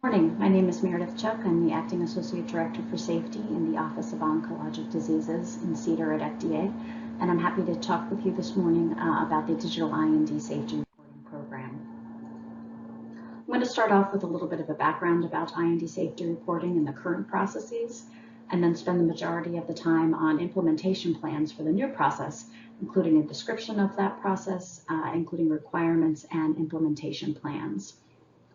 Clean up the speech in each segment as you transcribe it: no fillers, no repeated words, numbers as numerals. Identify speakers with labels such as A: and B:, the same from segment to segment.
A: Good morning. My name is Meredith Chuk. I'm the Acting Associate Director for Safety in the Office of Oncologic Diseases in CDER at FDA, and I'm happy to talk with you this morning about the Digital IND Safety Reporting Program. I'm going to start off with a little bit of a background about IND safety reporting and the current processes, and then spend the majority of the time on implementation plans for the new process, including a description of that process, including requirements and implementation plans.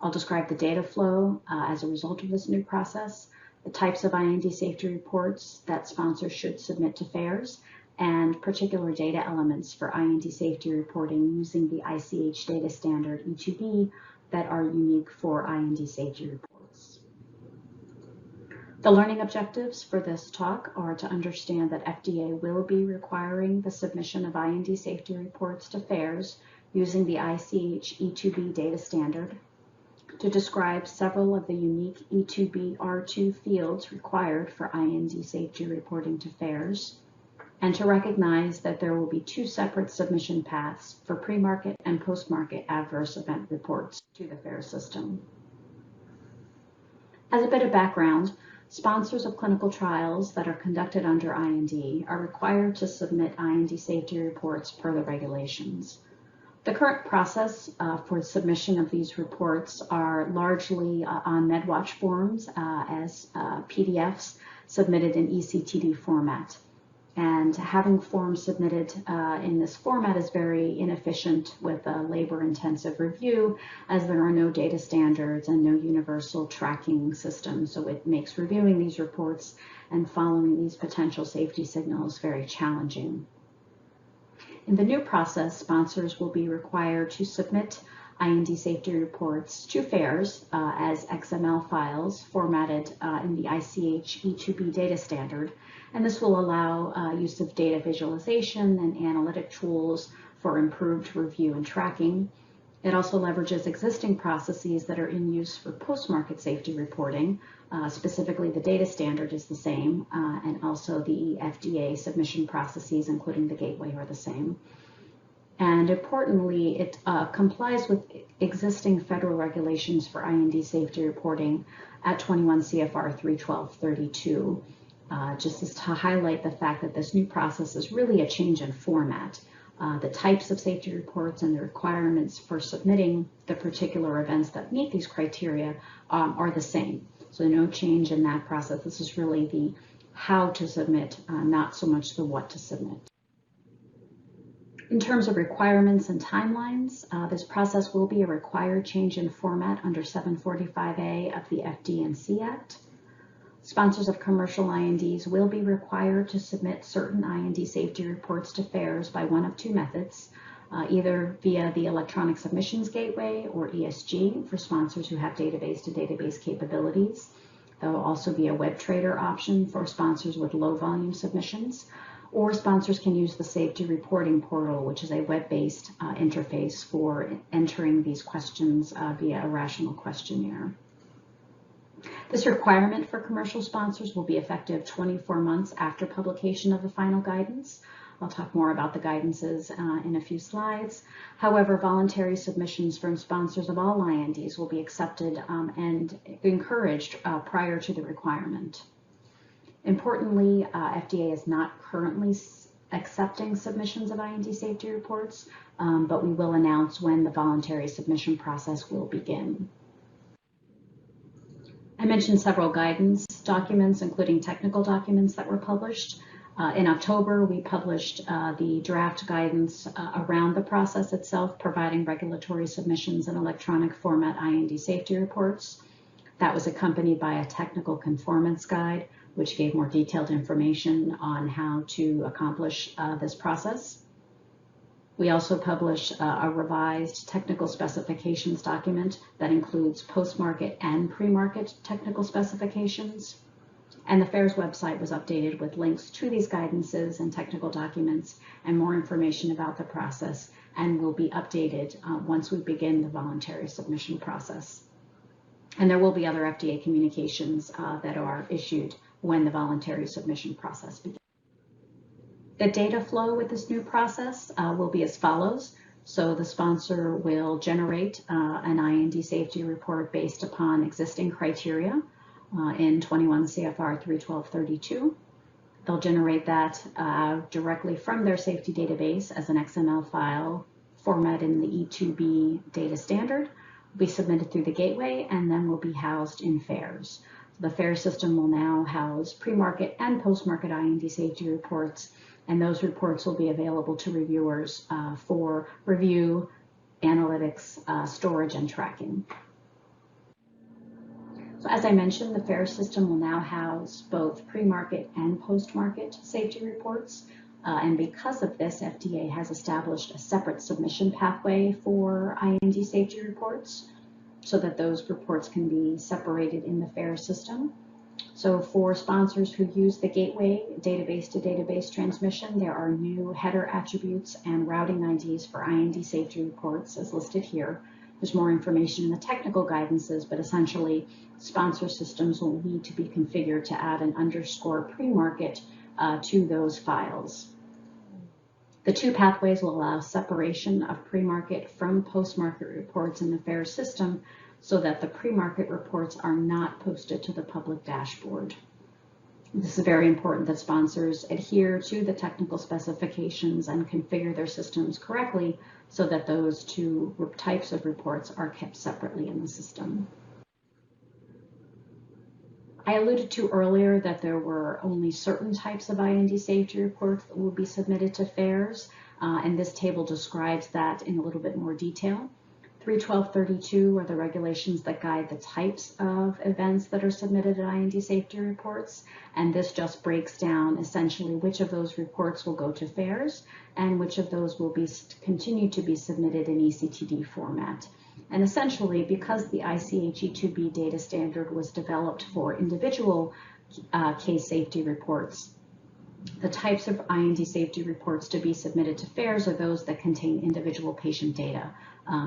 A: I'll describe the data flow as a result of this new process, the types of IND safety reports that sponsors should submit to FAERS, and particular data elements for IND safety reporting using the ICH data standard E2B that are unique for IND safety reports. The learning objectives for this talk are to understand that FDA will be requiring the submission of IND safety reports to FAERS using the ICH E2B data standard, to describe several of the unique E2B R2 fields required for IND safety reporting to FAERS, and to recognize that there will be two separate submission paths for pre-market and post-market adverse event reports to the FAERS system. As a bit of background, sponsors of clinical trials that are conducted under IND are required to submit IND safety reports per the regulations. The current process for submission of these reports are largely on MedWatch forms as PDFs submitted in eCTD format. And having forms submitted in this format is very inefficient with a labor-intensive review, as there are no data standards and no universal tracking system. So it makes reviewing these reports and following these potential safety signals very challenging. In the new process, sponsors will be required to submit IND safety reports to FAERS as XML files formatted in the ICH E2B data standard, and this will allow use of data visualization and analytic tools for improved review and tracking. It also leverages existing processes that are in use for post-market safety reporting. Specifically, the data standard is the same, and also the FDA submission processes, including the gateway, are the same. And importantly, it complies with existing federal regulations for IND safety reporting at 21 CFR 312.32, just as to highlight the fact that this new process is really a change in format. The types of safety reports and the requirements for submitting the particular events that meet these criteria are the same. So no change in that process. This is really the how to submit, not so much the what to submit. In terms of requirements and timelines, this process will be a required change in format under 745A of the FD&C Act. Sponsors of commercial INDs will be required to submit certain IND safety reports to FAERS by one of two methods, either via the Electronic Submissions Gateway or ESG for sponsors who have database-to-database capabilities. There will also be a web trader option for sponsors with low-volume submissions, or sponsors can use the Safety Reporting Portal, which is a web-based interface for entering these questions via a rational questionnaire. This requirement for commercial sponsors will be effective 24 months after publication of the final guidance. I'll talk more about the guidances in a few slides. However, voluntary submissions from sponsors of all INDs will be accepted and encouraged prior to the requirement. Importantly, FDA is not currently accepting submissions of IND safety reports, but we will announce when the voluntary submission process will begin. I mentioned several guidance documents, including technical documents that were published. In October, we published the draft guidance around the process itself, providing regulatory submissions in electronic format IND safety reports. That was accompanied by a technical conformance guide, which gave more detailed information on how to accomplish this process. We also published a revised technical specifications document that includes post-market and pre-market technical specifications. And the FAERS website was updated with links to these guidances and technical documents and more information about the process, and will be updated once we begin the voluntary submission process. And there will be other FDA communications that are issued when the voluntary submission process begins. The data flow with this new process will be as follows. So the sponsor will generate an IND safety report based upon existing criteria in 21 CFR 31232. They'll generate that directly from their safety database as an XML file formatted in the E2B data standard, will be submitted through the gateway, and then will be housed in FAERS. So the FAERS system will now house pre-market and post-market IND safety reports, and those reports will be available to reviewers for review, analytics, storage, and tracking. So as I mentioned, the FAERS system will now house both pre-market and post-market safety reports. And because of this, FDA has established a separate submission pathway for IND safety reports so that those reports can be separated in the FAERS system. So for sponsors who use the gateway database to database transmission, there are new header attributes and routing IDs for IND safety reports as listed here. There's more information in the technical guidances, but essentially sponsor systems will need to be configured to add an underscore pre-market to those files. The two pathways will allow separation of pre-market from post-market reports in the FAERS system so that the pre-market reports are not posted to the public dashboard. This is very important that sponsors adhere to the technical specifications and configure their systems correctly so that those two types of reports are kept separately in the system. I alluded to earlier that there were only certain types of IND safety reports that will be submitted to FAERS, and this table describes that in a little bit more detail. 31232 are the regulations that guide the types of events that are submitted in IND safety reports, and this just breaks down essentially which of those reports will go to FAERS and which of those will continue to be submitted in ECTD format. And essentially, because the ICH E2B data standard was developed for individual case safety reports, the types of IND safety reports to be submitted to FAERS are those that contain individual patient data.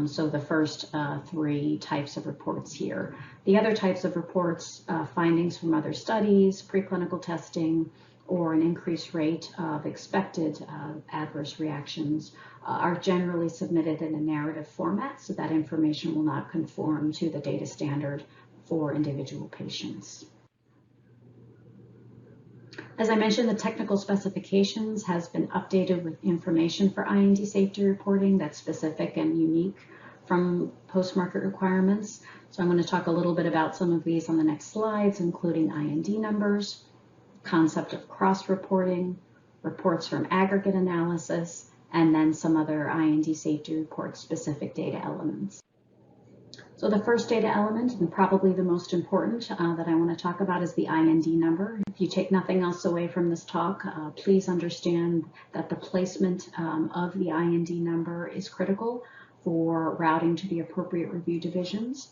A: So the first three types of reports here. The other types of reports, findings from other studies, preclinical testing, or an increased rate of expected adverse reactions are generally submitted in a narrative format, so that information will not conform to the data standard for individual patients. As I mentioned, the technical specifications has been updated with information for IND safety reporting that's specific and unique from post-market requirements. So I'm going to talk a little bit about some of these on the next slides, including IND numbers, concept of cross-reporting, reports from aggregate analysis, and then some other IND safety report specific data elements. So the first data element, and probably the most important that I want to talk about, is the IND number. If you take nothing else away from this talk, please understand that the placement of the IND number is critical for routing to the appropriate review divisions.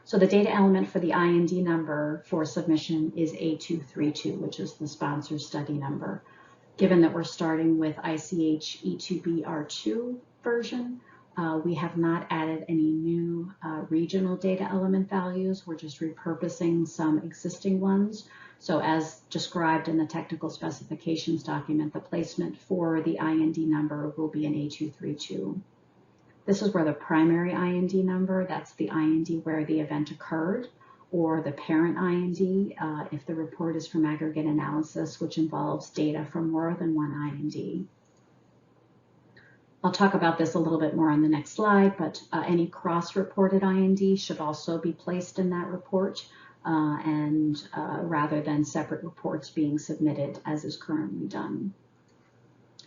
A: So the data element for the IND number for submission is A232, which is the sponsor study number. Given that we're starting with ICH E2B R2 version, we have not added any new regional data element values. We're just repurposing some existing ones. So as described in the technical specifications document, the placement for the IND number will be an A232. This is where the primary IND number, that's the IND where the event occurred, or the parent IND if the report is from aggregate analysis, which involves data from more than one IND. I'll talk about this a little bit more on the next slide, but any cross-reported IND should also be placed in that report rather than separate reports being submitted as is currently done.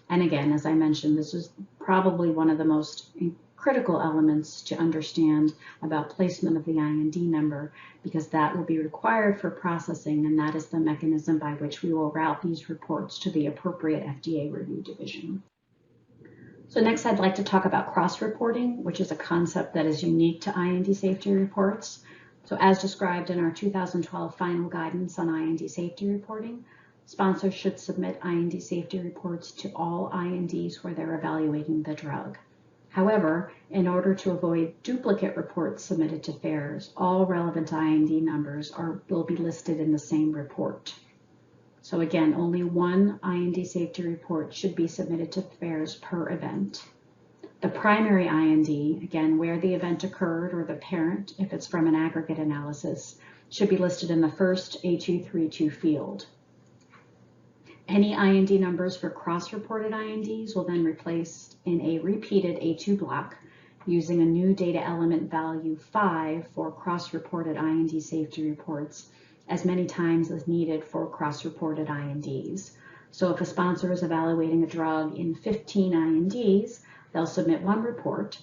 A: And again, as I mentioned, this is probably one of the most critical elements to understand about placement of the IND number, because that will be required for processing, and that is the mechanism by which we will route these reports to the appropriate FDA review division. So next I'd like to talk about cross-reporting, which is a concept that is unique to IND safety reports. So as described in our 2012 final guidance on IND safety reporting, sponsors should submit IND safety reports to all INDs where they're evaluating the drug. However, in order to avoid duplicate reports submitted to FAERS, all relevant IND numbers will be listed in the same report. So again, only one IND safety report should be submitted to FAERS per event. The primary IND, again, where the event occurred, or the parent, if it's from an aggregate analysis, should be listed in the first A232 field. Any IND numbers for cross-reported INDs will then replace in a repeated A2 block using a new data element value 5 for cross-reported IND safety reports as many times as needed for cross-reported INDs. So if a sponsor is evaluating a drug in 15 INDs, they'll submit one report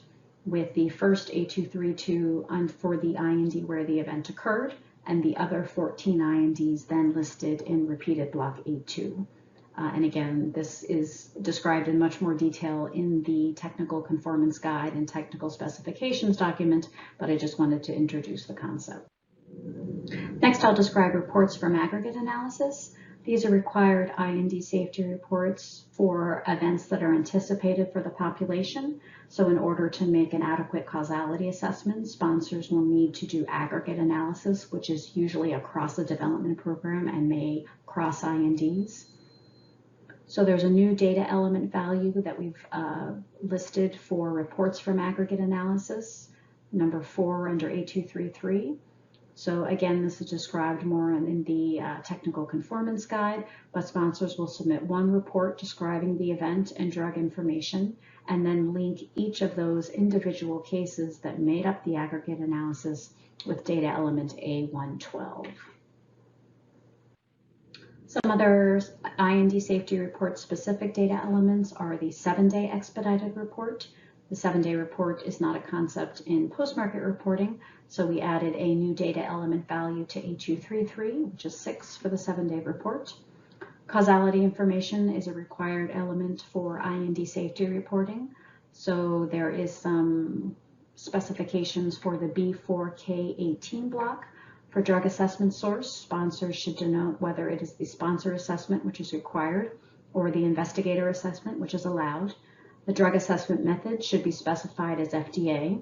A: with the first A232 for the IND where the event occurred, and the other 14 INDs then listed in repeated block A2. And again, this is described in much more detail in the technical conformance guide and technical specifications document, but I just wanted to introduce the concept. Next, I'll describe reports from aggregate analysis. These are required IND safety reports for events that are anticipated for the population. So in order to make an adequate causality assessment, sponsors will need to do aggregate analysis, which is usually across a development program and may cross INDs. So there's a new data element value that we've listed for reports from aggregate analysis, number 4 under A233. So again, this is described more in the technical conformance guide, but sponsors will submit one report describing the event and drug information, and then link each of those individual cases that made up the aggregate analysis with data element A112. Some other IND safety report specific data elements are the 7-day expedited report. The 7-day report is not a concept in post-market reporting, so we added a new data element value to A233, which is 6 for the 7-day report. Causality information is a required element for IND safety reporting, so there is some specifications for the B4K18 block. For drug assessment source, sponsors should denote whether it is the sponsor assessment, which is required, or the investigator assessment, which is allowed. The drug assessment method should be specified as FDA,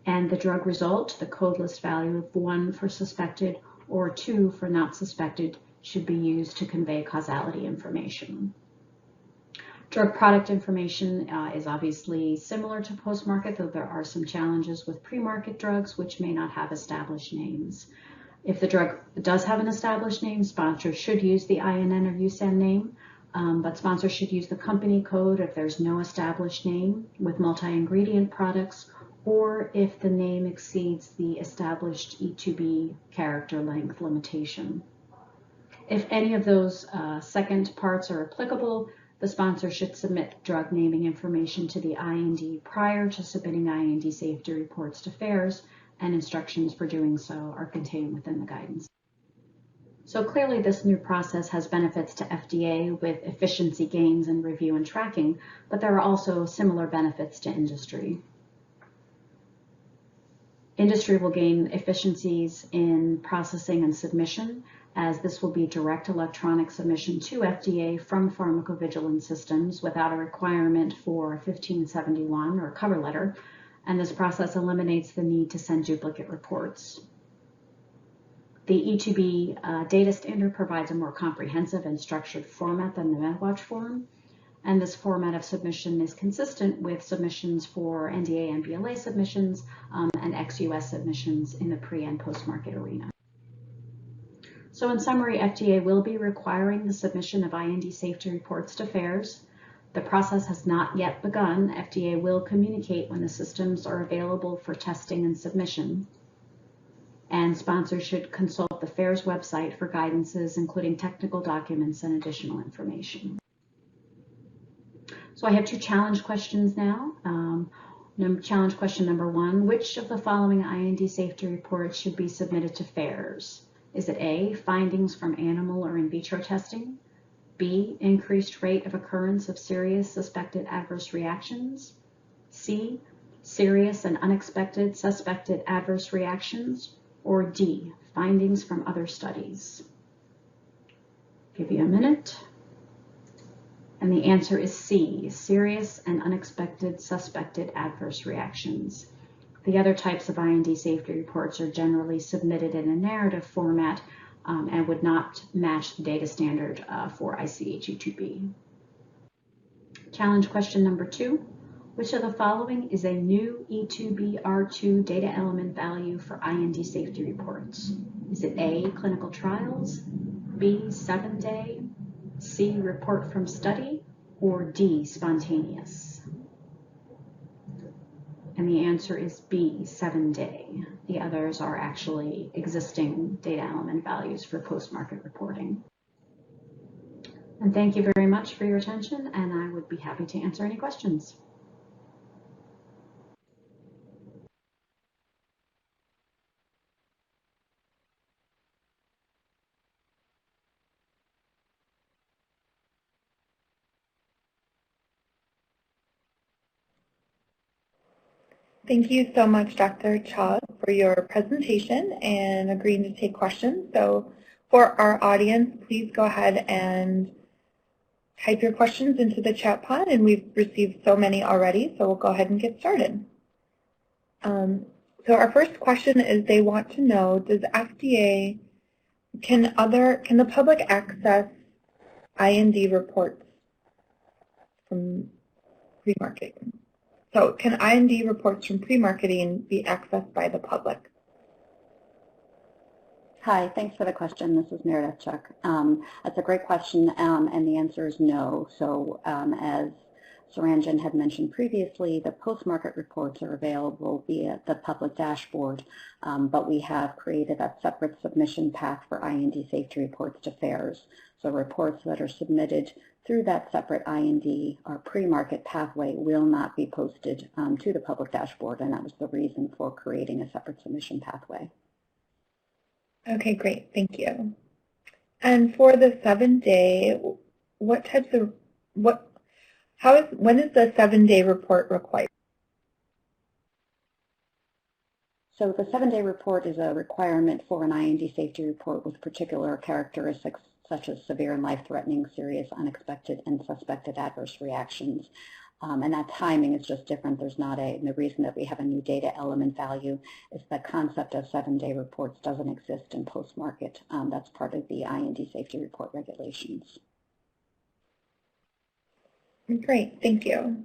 A: and the drug result, the code list value of 1 for suspected or 2 for not suspected, should be used to convey causality information. Drug product information is obviously similar to post-market, though there are some challenges with pre-market drugs which may not have established names. If the drug does have an established name, sponsors should use the INN or USAN name, but sponsors should use the company code if there's no established name with multi-ingredient products, or if the name exceeds the established E2B character length limitation. If any of those second parts are applicable, the sponsor should submit drug naming information to the IND prior to submitting IND safety reports to FAERS, and instructions for doing so are contained within the guidance. So clearly this new process has benefits to FDA with efficiency gains in review and tracking, but there are also similar benefits to industry. Industry will gain efficiencies in processing and submission, as this will be direct electronic submission to FDA from pharmacovigilance systems without a requirement for 1571 or cover letter, and this process eliminates the need to send duplicate reports. The E2B data standard provides a more comprehensive and structured format than the MedWatch form, and this format of submission is consistent with submissions for NDA and BLA submissions and ex-US submissions in the pre- and post-market arena. So in summary, FDA will be requiring the submission of IND safety reports to FAERS. The process has not yet begun. FDA will communicate when the systems are available for testing and submission. And sponsors should consult the FAERS website for guidances, including technical documents and additional information. So I have 2 challenge questions now. Challenge question number 1, which of the following IND safety reports should be submitted to FAERS? Is it A, findings from animal or in vitro testing? B, increased rate of occurrence of serious suspected adverse reactions? C, serious and unexpected suspected adverse reactions? Or D, findings from other studies? Give you a minute. And the answer is C, serious and unexpected suspected adverse reactions. The other types of IND safety reports are generally submitted in a narrative format and would not match the data standard for ICH E2B. Challenge question number 2. Which of the following is a new E2B R2 data element value for IND safety reports? Is it A, clinical trials, B, 7-day, C, report from study, or D, spontaneous? And the answer is B, 7-day. The others are actually existing data element values for post-market reporting. And thank you very much for your attention, and I would be happy to answer any questions.
B: Thank you so much, Dr. Chuk, for your presentation and agreeing to take questions. So for our audience, please go ahead and type your questions into the chat pod, and we've received so many already, so we'll go ahead and get started. So our first question is they want to know, does FDA, can the public access IND reports from pre-marketing? So can IND reports from pre-marketing be accessed by the public?
C: Hi, thanks for the question. This is Meredith Chuk. That's a great question, and the answer is no. So as Saranjan had mentioned previously, the post-market reports are available via the public dashboard, but we have created a separate submission path for IND safety reports to FAERS. So reports that are submitted through that separate IND or pre-market pathway will not be posted to the public dashboard, and that was the reason for creating a separate submission pathway.
B: Okay, great. Thank you. And for the 7-day, when is the 7-day report required?
C: So the 7-day report is a requirement for an IND safety report with particular characteristics such as severe and life-threatening, serious, unexpected, and suspected adverse reactions. And that timing is just different. There's not and the reason that we have a new data element value is the concept of 7-day reports doesn't exist in post-market. That's part of the IND safety report regulations.
B: Great, thank you.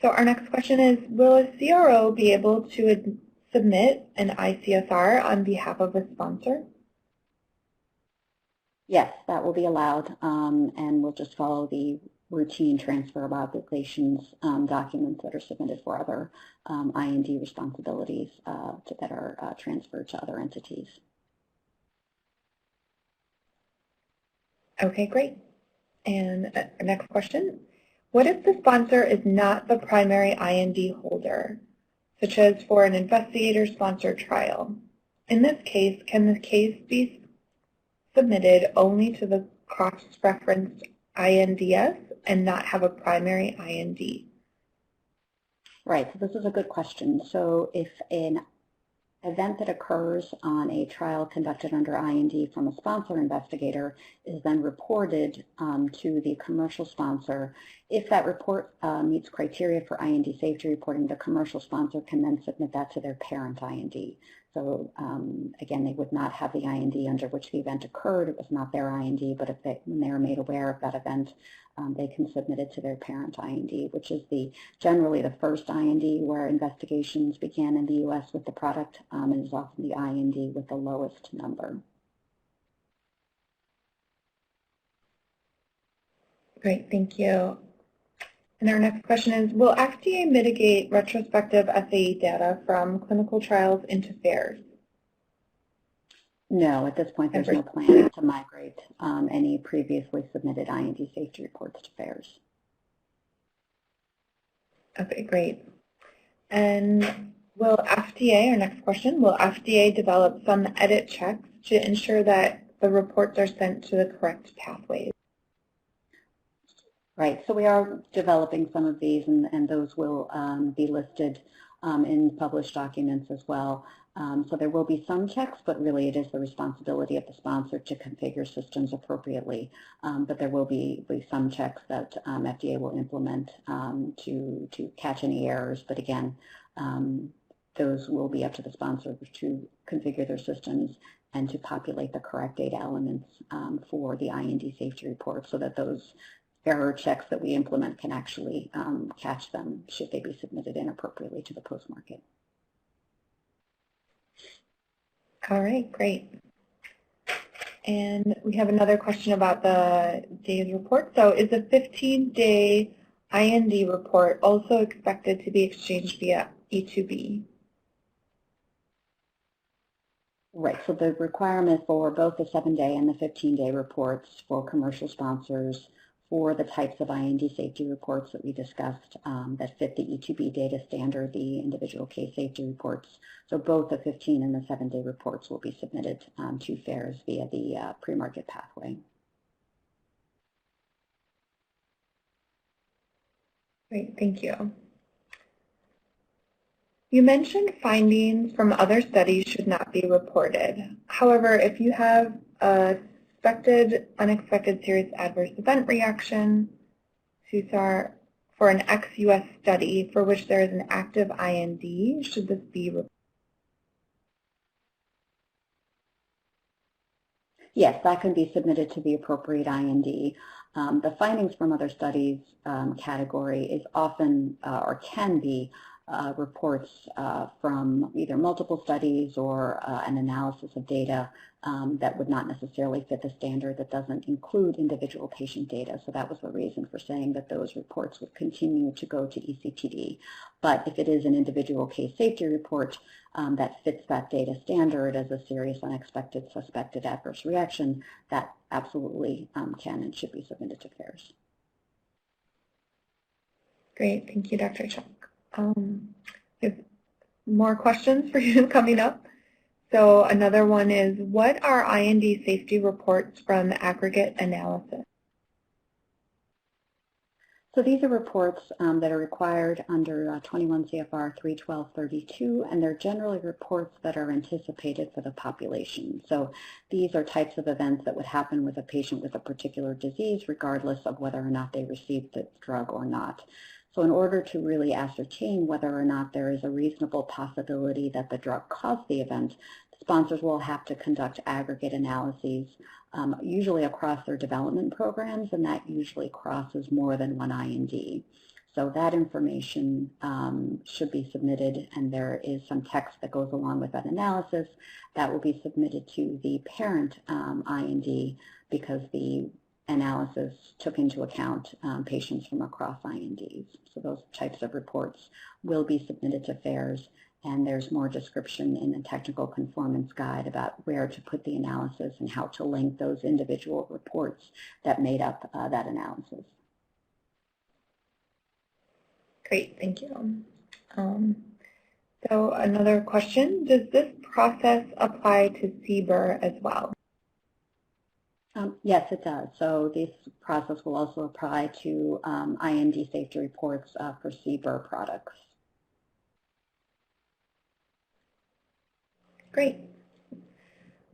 B: So our next question is, will a CRO be able to submit an ICSR on behalf of a sponsor?
C: Yes, that will be allowed, and we'll just follow the routine transfer of obligations documents that are submitted for other IND responsibilities that are transferred to other entities. Okay, great.
B: And our next question, what if the sponsor is not the primary IND holder, such as for an investigator-sponsored trial? In this case, can the case be submitted only to the cross-referenced INDS and not have a primary IND?
C: Right, so this is a good question. So if an event that occurs on a trial conducted under IND from a sponsor investigator is then reported to the commercial sponsor, if that report meets criteria for IND safety reporting, the commercial sponsor can then submit that to their parent IND. So again, they would not have the IND under which the event occurred. It was not their IND, but when they are made aware of that event, they can submit it to their parent IND, which is generally the first IND where investigations began in the U.S. with the product, and is often the IND with the lowest number.
B: Great, thank you. And our next question is, will FDA mitigate retrospective SAE data from clinical trials into FAERS?
C: No, at this point, there's no plan to migrate any previously submitted IND safety reports to FAERS.
B: Okay, great. And will FDA, our next question, will FDA develop some edit checks to ensure that the reports are sent to the correct pathways?
C: Right, so we are developing some of these, and those will be listed in published documents as well. So there will be some checks, but really it is the responsibility of the sponsor to configure systems appropriately. But there will be some checks that FDA will implement to catch any errors. But again, those will be up to the sponsor to configure their systems and to populate the correct data elements for the IND safety report so that those error checks that we implement can actually catch them should they be submitted inappropriately to the post-market.
B: All right, great. And we have another question about the day's report. So is the 15-day IND report also expected to be exchanged via E2B?
C: Right, so the requirement for both the 7-day and the 15-day reports for commercial sponsors for the types of IND safety reports that we discussed that fit the E2B data standard, the individual case safety reports. So both the 15 and the 7-day reports will be submitted to FAERS via the pre-market pathway.
B: Great, thank you. You mentioned findings from other studies should not be reported. However, if you have a suspected unexpected serious adverse event reaction, SUSAR, for an ex-US study for which there is an active IND, should this be reported?
C: Yes, that can be submitted to the appropriate IND. The findings from other studies category is often or can be reports from either multiple studies or an analysis of data that would not necessarily fit the standard that doesn't include individual patient data. So that was the reason for saying that those reports would continue to go to ECTD. But if it is an individual case safety report that fits that data standard as a serious unexpected suspected adverse reaction, that absolutely can and should be submitted to FAERS.
B: Great, thank you, Dr. Chuk. We have more questions for you coming up. So another one is, what are IND safety reports from aggregate analysis?
C: So these are reports that are required under 21 CFR 312.32, and they're generally reports that are anticipated for the population. So these are types of events that would happen with a patient with a particular disease, regardless of whether or not they received the drug or not. So in order to really ascertain whether or not there is a reasonable possibility that the drug caused the event, sponsors will have to conduct aggregate analyses, usually across their development programs, and that usually crosses more than one IND. So that information should be submitted, and there is some text that goes along with that analysis that will be submitted to the parent IND because the analysis took into account patients from across INDs. So those types of reports will be submitted to FAERS, and there's more description in the technical conformance guide about where to put the analysis and how to link those individual reports that made up that analysis.
B: Great, thank you. So another question, does this process apply to CDER as well?
C: Yes, it does. So this process will also apply to IND safety reports for CDER products.
B: Great.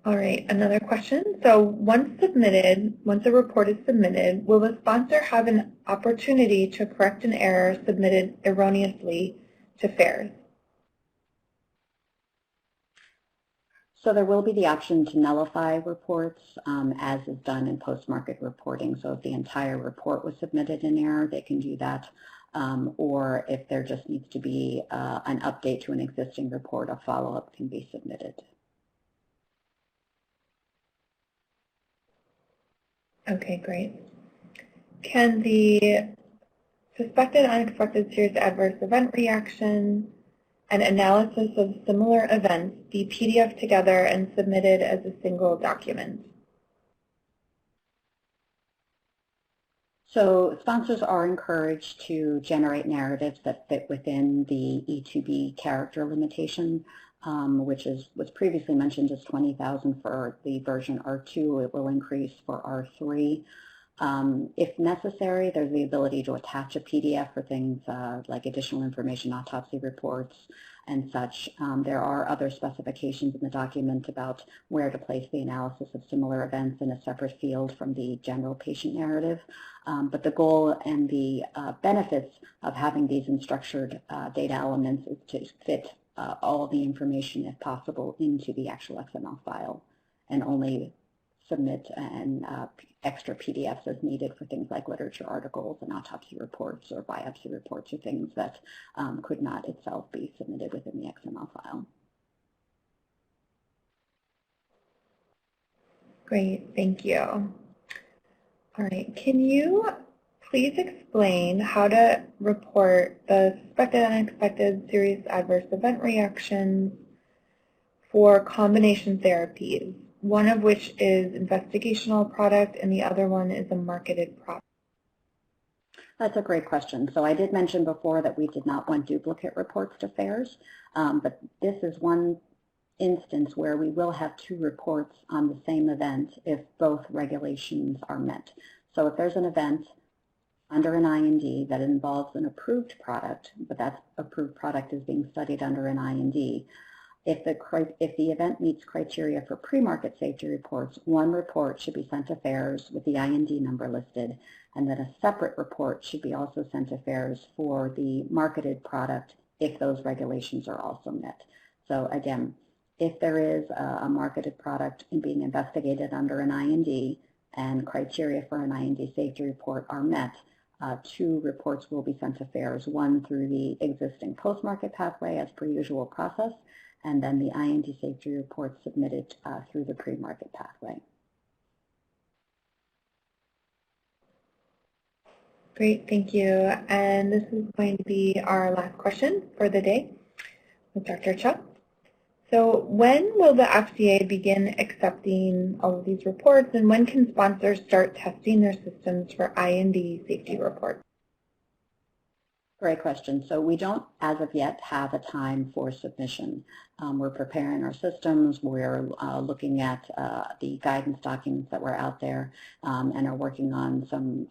B: All right, another question. So once a report is submitted, will the sponsor have an opportunity to correct an error submitted erroneously to FAERS?
C: So there will be the option to nullify reports as is done in post-market reporting. So if the entire report was submitted in error, they can do that. Or if there just needs to be an update to an existing report, a follow-up can be submitted.
B: Okay, great. Can the suspected unexpected serious adverse event reaction and analysis of similar events be PDF together and submitted as a single document?
C: So sponsors are encouraged to generate narratives that fit within the E2B character limitation, which was previously mentioned as 20,000 for the version R2. It will increase for R3. If necessary, there's the ability to attach a PDF for things like additional information, autopsy reports, and such. There are other specifications in the document about where to place the analysis of similar events in a separate field from the general patient narrative. But the goal and the benefits of having these unstructured data elements is to fit all the information, if possible, into the actual XML file, and only submit an extra PDFs as needed for things like literature articles and autopsy reports or biopsy reports or things that could not itself be submitted within the XML file.
B: Great, thank you. All right, can you please explain how to report the suspected unexpected serious adverse event reactions for combination therapies, one of which is investigational product and the other one is a marketed product?
C: That's a great question. So I did mention before that we did not want duplicate reports to FAERS, but this is one instance where we will have two reports on the same event if both regulations are met. So if there's an event under an IND that involves an approved product, but that approved product is being studied under an IND, if the event meets criteria for pre-market safety reports, one report should be sent to FAERS with the IND number listed, and then a separate report should be also sent to FAERS for the marketed product if those regulations are also met. So again, if there is a marketed product being investigated under an IND and criteria for an IND safety report are met, two reports will be sent to FAERS, one through the existing post-market pathway as per usual process, and then the IND safety report submitted through the pre-market pathway.
B: Great, thank you. And this is going to be our last question for the day with Dr. Chuk. So when will the FDA begin accepting all of these reports, and when can sponsors start testing their systems for IND safety reports?
C: Great question. So we don't, as of yet, have a time for submission. We're preparing our systems. We're looking at the guidance documents that were out there and are working on some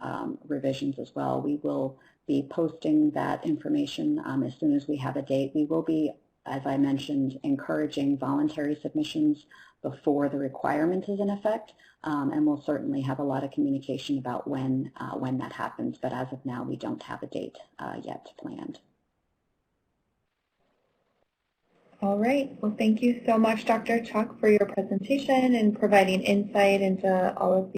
C: revisions as well. We will be posting that information as soon as we have a date. We will be, as I mentioned, encouraging voluntary submissions before the requirement is in effect, and we'll certainly have a lot of communication about when that happens, but as of now we don't have a date yet planned.
B: All right, well thank you so much Dr. Chuk for your presentation and providing insight into all of